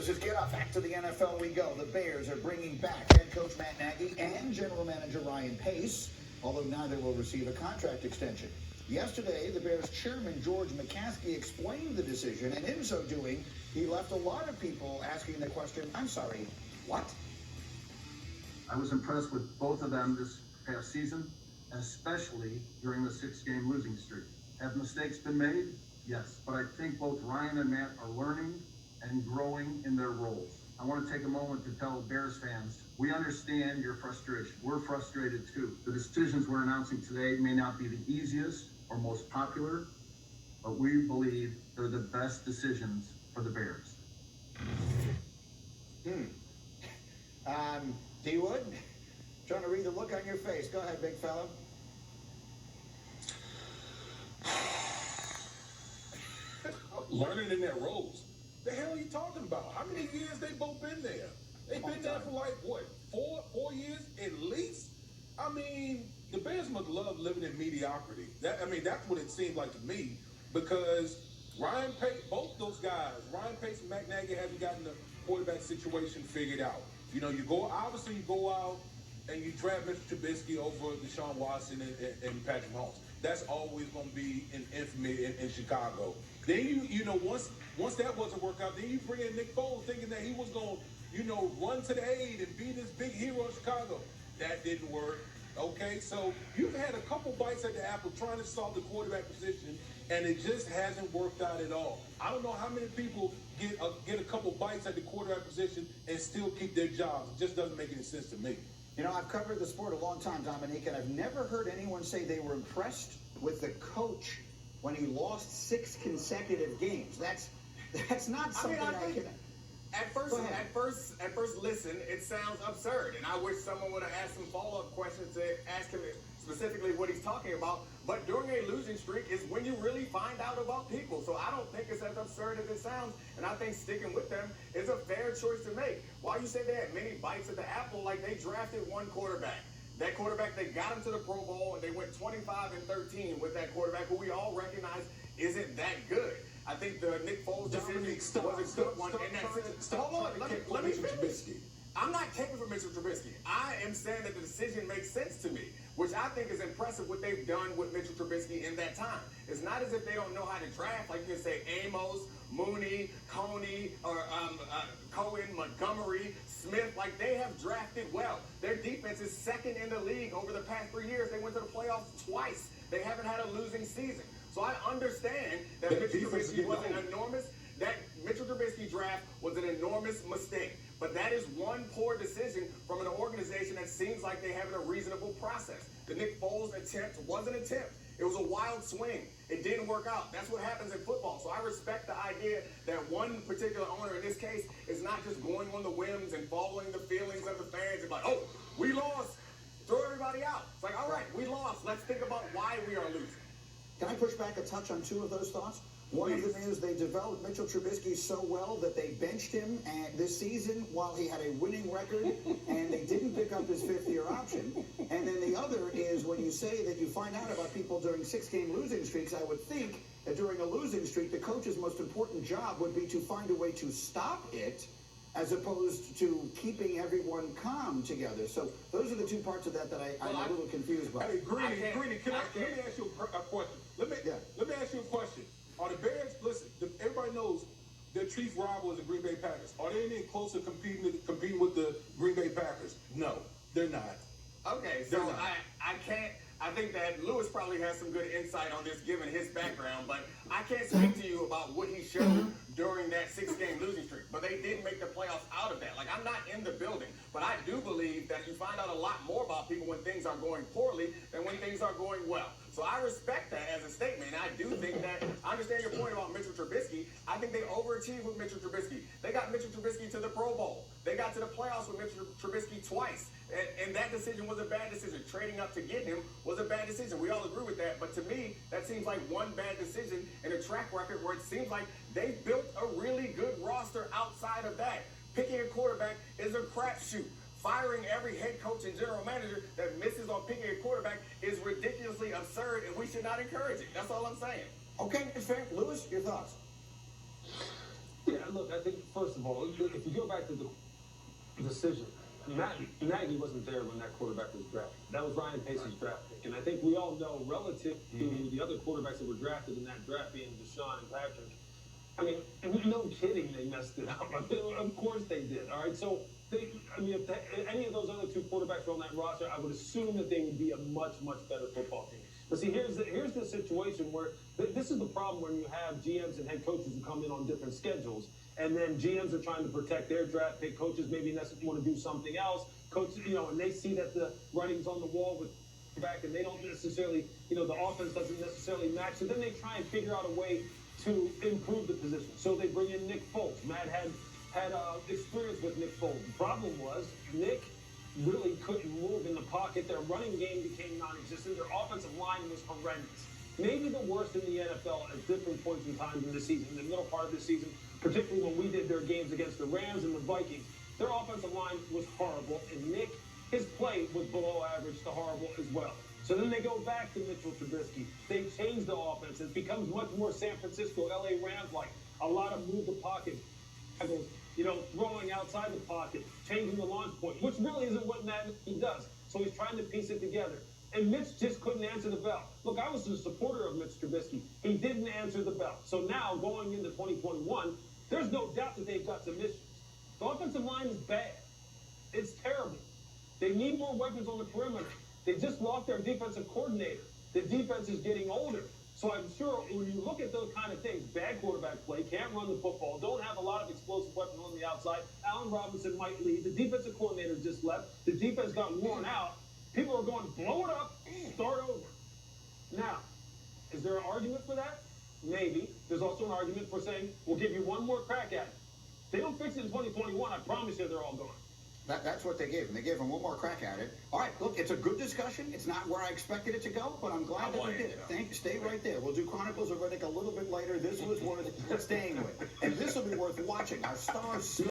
Just get up. Back to the NFL we go. The Bears are bringing back head coach Matt Nagy and general manager Ryan Pace, although neither will receive a contract extension. Yesterday, the Bears chairman George McCaskey explained the decision, and in so doing, he left a lot of people asking the question, I'm sorry, what? I was impressed with both of them this past season, especially during the 6-game losing streak. Have mistakes been made? Yes, but I think both Ryan and Matt are learning and growing in their roles. I want to take a moment to tell Bears fans, we understand your frustration. We're frustrated too. The decisions we're announcing today may not be the easiest or most popular, but we believe they're the best decisions for the Bears. D-Wood, trying to read the look on your face. Go ahead, big fella. Learning in their roles. The hell are you talking about? How many years they both been there? They've been there for like, what, four years at least? I mean, the Bears must love living in mediocrity. That's what it seems like to me, because Ryan Pace, both those guys, Ryan Pace and Matt Nagy haven't gotten the quarterback situation figured out. You know, you go out and you draft Mr. Trubisky over Deshaun Watson and Patrick Mahomes. That's always going to be in infamy in Chicago. Then once that wasn't work out, then you bring in Nick Foles thinking that he was going to, run to the aid and be this big hero in Chicago. That didn't work. Okay, so you've had a couple bites at the apple trying to solve the quarterback position, and it just hasn't worked out at all. I don't know how many people get a couple bites at the quarterback position and still keep their jobs. It just doesn't make any sense to me. You know, I've covered the sport a long time, Dominique, and I've never heard anyone say they were impressed with the coach when he lost 6 consecutive games. That's not something I can... At first listen, it sounds absurd, and I wish someone would have asked some follow-up questions to ask him specifically what he's talking about. But during a losing streak is when you really find out about people. So I don't think it's as absurd as it sounds, and I think sticking with them is a fair choice to make. While you say they had many bites at the apple, like they drafted one quarterback. That quarterback, they got him to the Pro Bowl, and they went 25-13 with that quarterback, who we all recognize isn't that good. I think the Nick Foles decision was a good one. Hold on, let me finish. I'm not caping for Mitchell Trubisky. I am saying that the decision makes sense to me, which I think is impressive what they've done with Mitchell Trubisky in that time. It's not as if they don't know how to draft. Like you can say Amos, Mooney, Coney, or Cohen, Montgomery, Smith. Like, they have drafted well. Their defense is second in the league over the past 3 years. They went to the playoffs twice. They haven't had a losing season. So I understand that Mitchell Trubisky was that Mitchell Trubisky draft was an enormous mistake. But that is one poor decision from an organization that seems like they have a reasonable process. The Nick Foles attempt was an attempt. It was a wild swing. It didn't work out. That's what happens in football. So I respect the idea that one particular owner in this case is not just going on the whims and following the feelings of the fans and like, oh, we lost, throw everybody out. It's like, all right, we lost. Let's think about why we are losing. Can I push back a touch on 2 of those thoughts? One of them is they developed Mitchell Trubisky so well that they benched him this season while he had a winning record, and they didn't pick up his 5th-year option. And then the other is when you say that you find out about people during 6-game losing streaks, I would think that during a losing streak, the coach's most important job would be to find a way to stop it as opposed to keeping everyone calm together. So those are the 2 parts of that I'm a little confused by. Hey, Greeny, let me ask you a question. Let me ask you a question. Are the Bears, listen, everybody knows their chief rival is the Green Bay Packers. Are they any closer competing with the Green Bay Packers? No, they're not. Okay, so I can't. I think that Lewis probably has some good insight on this given his background, but I can't speak to you about what he showed during that 6-game losing streak. But they didn't make the playoffs out of that. Like, I'm not in the building, but I do believe that you find out a lot more about people when things are going poorly than when things are going well. So I respect that as a statement. I do think that, I understand your point about Mitchell Trubisky. I think they overachieved with Mitchell Trubisky. They got Mitchell Trubisky to the Pro Bowl. They got to the playoffs with Mitchell Trubisky twice. And that decision was a bad decision. Trading up to get him was a bad decision. We all agree with that. But to me, that seems like one bad decision in a track record where it seems like they built a really good roster outside of that. Picking a quarterback is a crapshoot. Firing every head coach and general manager that misses on picking a quarterback is ridiculously absurd, and we should not encourage it. That's all I'm saying. Okay, it's fair. Lewis, your thoughts? Yeah, look, I think, first of all, if you go back to the decision, Nagy wasn't there when that quarterback was drafted. That was Ryan Pace's draft pick. And I think we all know, relative to the other quarterbacks that were drafted in that draft, being Deshaun and Patrick, I mean, no kidding, they messed it up. I mean, of course they did. All right, so if any of those other two quarterbacks were on that roster, I would assume that they would be a much, much better football team. But see, here's the situation where this is the problem when you have GMs and head coaches who come in on different schedules, and then GMs are trying to protect their draft pick. Coaches maybe want to do something else. Coaches, and they see that the writing's on the wall with back, and they don't necessarily, the offense doesn't necessarily match. So then they try and figure out a way to improve the position. So they bring in Nick Foles. Matt had experience with Nick Foles. The problem was Nick really couldn't move in the pocket. Their running game became non-existent. Their offensive line was horrendous. Maybe the worst in the NFL at different points in time in the season, in the middle part of the season, particularly when we did their games against the Rams and the Vikings. Their offensive line was horrible, and Nick, his play was below average to horrible as well. So then they go back to Mitchell Trubisky. They change the offense. It becomes much more San Francisco, LA Rams-like. A lot of move the pocket, throwing outside the pocket, changing the launch point, which really isn't what Matt does. So he's trying to piece it together. And Mitch just couldn't answer the bell. Look, I was a supporter of Mitch Trubisky. He didn't answer the bell. So now, going into 2021, there's no doubt that they've got some issues. The offensive line is bad. It's terrible. They need more weapons on the perimeter. They just lost their defensive coordinator. The defense is getting older. So I'm sure when you look at those kind of things, bad quarterback play, can't run the football, don't have a lot of explosive weapons on the outside, Allen Robinson might lead, the defensive coordinator just left, the defense got worn out, people are going, blow it up, start over. Now, is there an argument for that? Maybe. There's also an argument for saying, we'll give you one more crack at it. If they don't fix it in 2021, I promise you they're all gone. That's what they gave him. They gave him one more crack at it. All right, look, it's a good discussion. It's not where I expected it to go, but I'm glad that we did it. Thank you. Stay right there. We'll do Chronicles of Riddick a little bit later. This was worth staying with. And this will be worth watching. Our stars